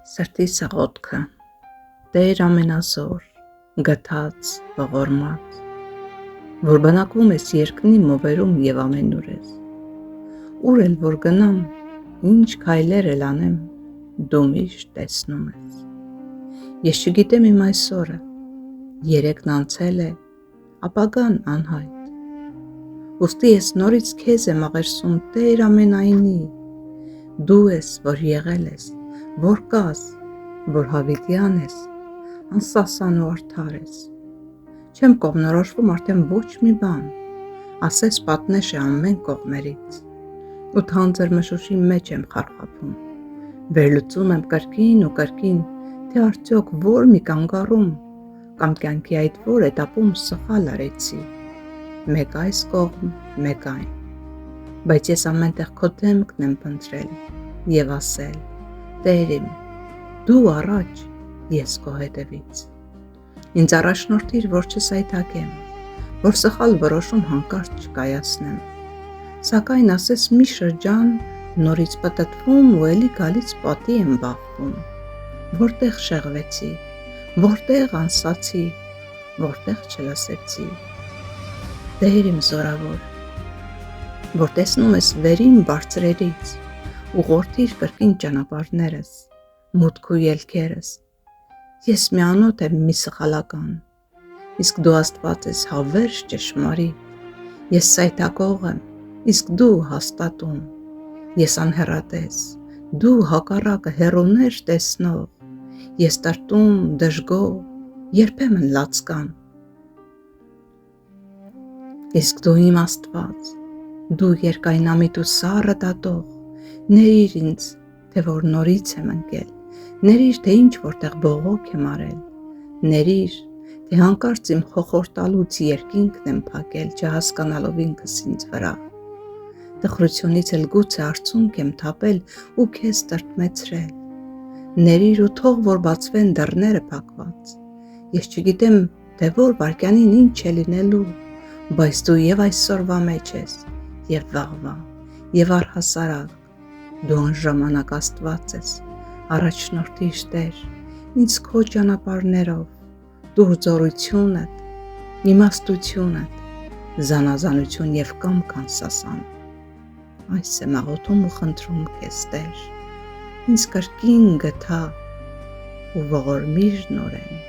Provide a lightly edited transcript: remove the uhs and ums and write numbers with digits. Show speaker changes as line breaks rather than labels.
Սրտիս աղոթքը, Տեր ամենազոր, գթած, ողորմած, որ բնակվում ես երկնի մովերում և ամենուր ես, ուր էլ որ գնամ, ինչ քայլեր էլ անեմ, դու միշտ տեսնում ես, ես չգիտեմ իմ այսօրը, երեքն անցել է, ապագան անհայտ, ուստի ես նորից քեզ եմ աղերսում Տեր ամենայնի, դու ես, որ եղել ես, որ կաս, որ հավիտյան ես, անսասան ու արդար ես, չեմ կողմնորոշվում արդեն ոչ մի բան, ասես պատնեշ է ամեն կողմերից, ու թանձր մշուշի մեջ եմ խարխափում, վերլուծում եմ կրկին ու կրկին, թե արդյոք որ մի կանգառում, կամ կյանքի այդ որ էտապում սխալ արեցի, մեկ այս կողմ, մեկ այն, բայց ես ամենտեղ քո դեմքն եմ փնտրել և ասել, Տեր իմ, դու առաջ, ես քո հետևից, ինձ առաջնորդիր, որ չսայթաքեմ, որ սխալ որոշում հանկարծ չկայացնեմ, սակայն ասես մի շրջան նորից պտտվում ու էլի գալիս պատի եմ բախվում, որտեղ շեղվեցի, որտեղ անսացի, որտեղ չլսեցի, Տեր իմ զորավոր, որ տեսնում ես վերին բարձրերից, ուղղորդիր կրկին ճանապարհներս, մուտք ու ելքերս, ես միանոթ եմ մի սխալական, իսկ դու Աստված ես հավերժ ճշմարիտ, ես սայթաքող եմ, իսկ դու հաստատուն, ես անհեռատես, դու հակառակը հեռուներ տեսնող, ես տրտում, դժգոհ, երբեմն լացկան, իսկ դու իմ Աստված, դու երկայնամիտ ու սառը դատող, ներիր ինձ, թե որ նորից եմ ընկել, ներիր, թե ինչ որտեղ բողոք եմ արել, ներիր, թե հանկարծ իմ խոխորտալուց երկինքն եմ փակել, չհասկանալով ինքս ինձ վրա, տխրությունից էլ գուցե արցունք եմ թափել ու քեզ տրտմեցրել, ներիր ու թող որ բացվեն դռները փակված, ես չգիտեմ, թե որ վայրկյանին ինչ է լինելու, բայց դու և այսօրվա մեջ ես, և վաղվա, և առհասարակ, դու անժամանակ Աստված ես, առաջնորդիր Տեր, ինձ քո ճանապարհներով, տուր զորությունդ, իմաստությունդ, զանազանություն և կամք անսասան, այս եմ աղոթում ու խնդրում քեզ Տեր, ինձ կրկին գթա ու ողորմիր նորեն,